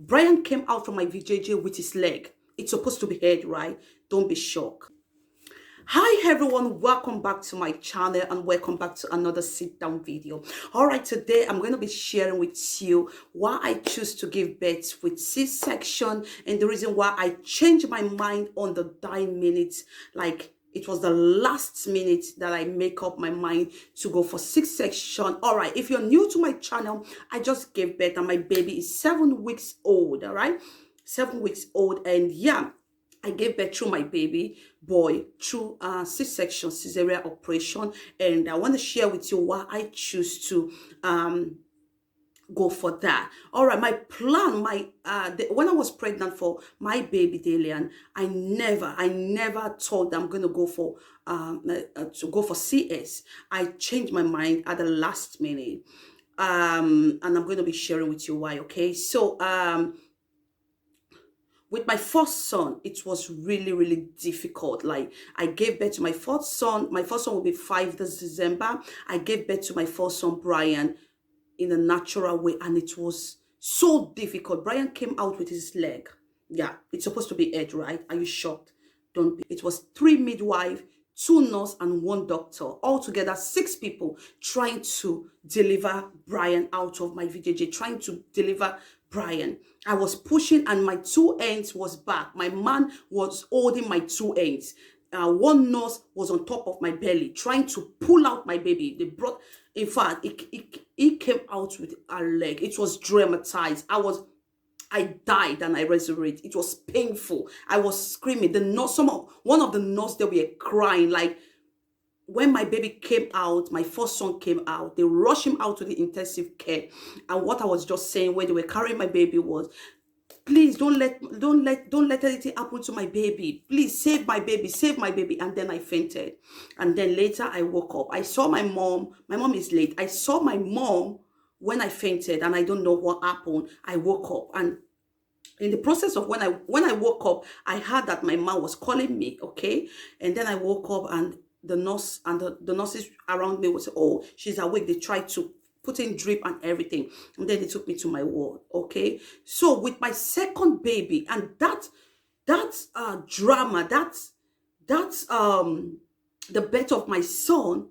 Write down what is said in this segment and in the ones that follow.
Brian came out from my VJJ with his leg. It's supposed to be head, right? Don't be shocked. Hi everyone, welcome back to my channel and welcome back to another sit down video. All right, today I'm going to be sharing with you why I choose to give birth with C-section and the reason why I changed my mind on the dying minutes. Like, it was the last minute that I make up my mind to go for C-section. All right, if you're new to my channel, I just gave birth and my baby is 7 weeks old. All right, 7 weeks old, and yeah, I gave birth through my baby boy through C-section, cesarean operation, and I want to share with you why I choose to go for that. All right, my plan, when I was pregnant for my baby Dalian, I never thought that I'm gonna go for CS. I changed my mind at the last minute, and I'm going to be sharing with you why. Okay, so with my first son, it was really difficult. Like, I gave birth to my first son. My first son will be 5 this December. I gave birth to my first son, Brian, in a natural way, and it was so difficult. Brian came out with his leg. Yeah, it's supposed to be head, right? Are you shocked? Don't be. It was 3 midwives, 2 nurses, and 1 doctor. Altogether, 6 people trying to deliver Brian out of my VJJ, trying to deliver Brian. I was pushing and my 2 ends was back. My man was holding my 2 ends. 1 nurse was on top of my belly trying to pull out my baby. They brought, in fact, it came out with a leg. It was dramatized. I died and I resurrected. It was painful. I was screaming. The nurse, one of the nurses, they were crying. Like, when my baby came out, my first son came out, they rushed him out to the intensive care. And what I was just saying when they were carrying my baby was, please don't let anything happen to my baby. Please save my baby, save my baby. And then I fainted. And then later I woke up. I saw my mom. My mom is late. I saw my mom when I fainted, and I don't know what happened. I woke up, and in the process of when I woke up, I heard that my mom was calling me. Okay, and then I woke up, and the nurse and the nurses around me was, oh, she's awake. They tried to put in drip and everything, and then they took me to my ward. Okay, so with my second baby, and that's drama, that's the birth of my son.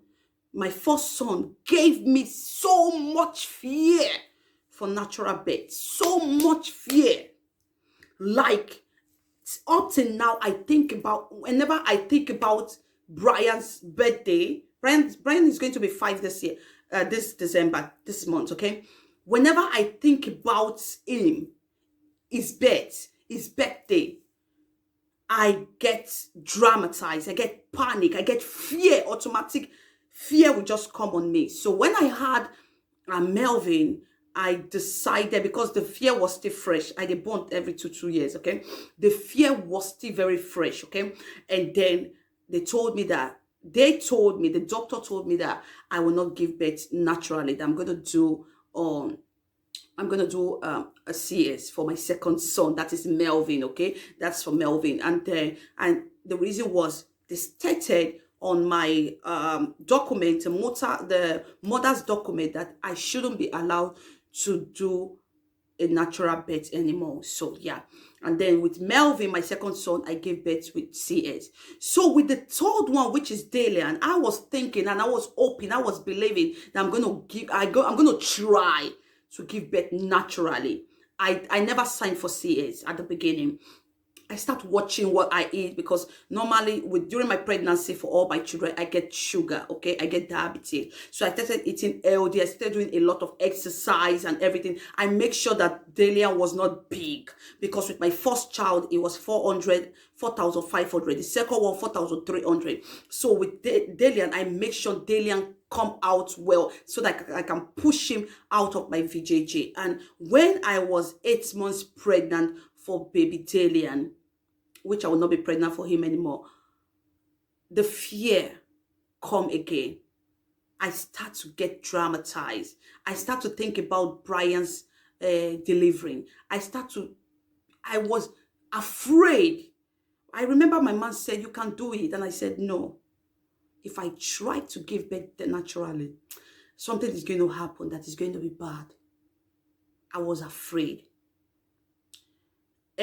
My first son gave me so much fear for natural birth, so much fear. Like, up till now, whenever I think about Brian's birthday. Brian is going to be 5 this year, this December, this month. Okay, whenever I think about him, his birthday, I get dramatized. I get panic. I get fear. Automatic fear will just come on me. So when I had Melvin, I decided, because the fear was still fresh. I did born every two years. Okay, the fear was still very fresh. Okay, and then they told me that the doctor told me that I will not give birth naturally. That I'm gonna do a CS for my second son. That is Melvin. Okay, that's for Melvin. And the reason was, they stated on my document, the mother's document, that I shouldn't be allowed to do a natural birth anymore. So yeah, and then with Melvin, my second son, I gave birth with CS. So with the third one, which is Dalian, I was thinking and I was hoping, I was believing that I'm gonna try to give birth naturally. I never signed for CS at the beginning. I start watching what I eat, because normally during my pregnancy, for all my children, I get sugar. Okay, I get diabetes. So I started eating healthy. I started doing a lot of exercise and everything. I make sure that Dalian was not big, because with my first child, it was 4,500. The second one, 4,300. So with Dalian, I make sure Dalian come out well, so that I can push him out of my VJJ. And when I was 8 months pregnant for baby Dalian, which I will not be pregnant for him anymore, the fear come again. I start to get dramatized. I start to think about Brian's delivering. I was afraid. I remember my man said, you can do it. And I said, no. If I try to give birth naturally, something is going to happen that is going to be bad. I was afraid.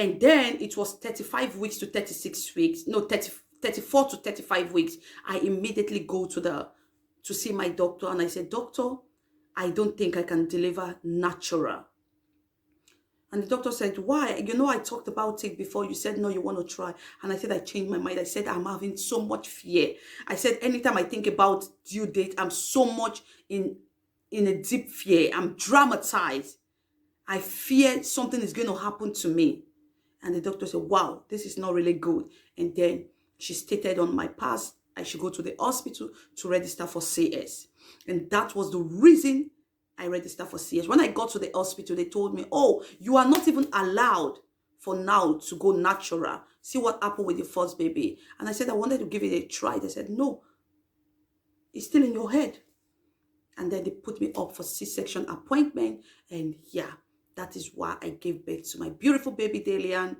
And then it was 35 weeks to 36 weeks. No, 34 to 35 weeks. I immediately go to see my doctor, and I said, doctor, I don't think I can deliver natural. And the doctor said, why? You know, I talked about it before. You said, no, you want to try. And I said, I changed my mind. I said, I'm having so much fear. I said, anytime I think about due date, I'm so much in a deep fear. I'm dramatized. I fear something is going to happen to me. And the doctor said, wow, this is not really good. And then she stated on my past, I should go to the hospital to register for CS. And that was the reason I registered for CS. When I got to the hospital, they told me, oh, you are not even allowed for now to go natural. See what happened with your first baby. And I said, I wanted to give it a try. They said, no, it's still in your head. And then they put me up for C-section appointment. And yeah, that is why I gave birth to my beautiful baby Dalian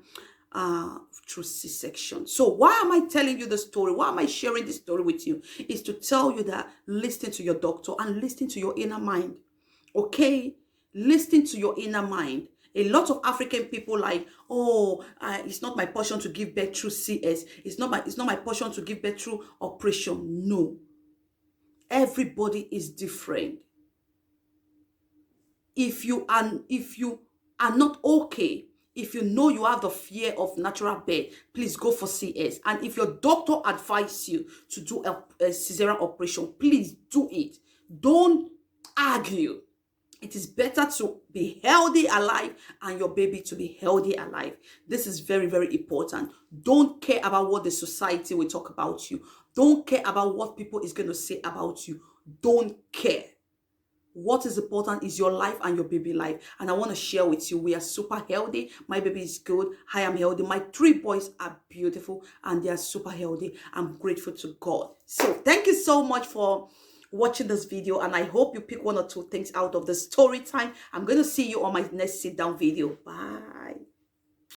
through C-section. So why am I telling you the story? Why am I sharing this story with you? Is to tell you that listen to your doctor and listen to your inner mind. Okay? Listen to your inner mind. A lot of African people like, oh, it's not my portion to give birth through CS. It's not my portion to give birth through operation. No. Everybody is different. If you are not okay, if you know you have the fear of natural birth, please go for CS. And if your doctor advises you to do a cesarean operation, please do it. Don't argue. It is better to be healthy alive and your baby to be healthy alive. This is very, very important. Don't care about what the society will talk about you. Don't care about what people is going to say about you. Don't care. What is important is your life and your baby life. And I want to share with you, we are super healthy. My baby is good. I am healthy. My 3 boys are beautiful and they are super healthy. I'm grateful to God. So thank you so much for watching this video, and I hope you pick 1 or 2 things out of the story time. I'm going to see you on my next sit down video. Bye.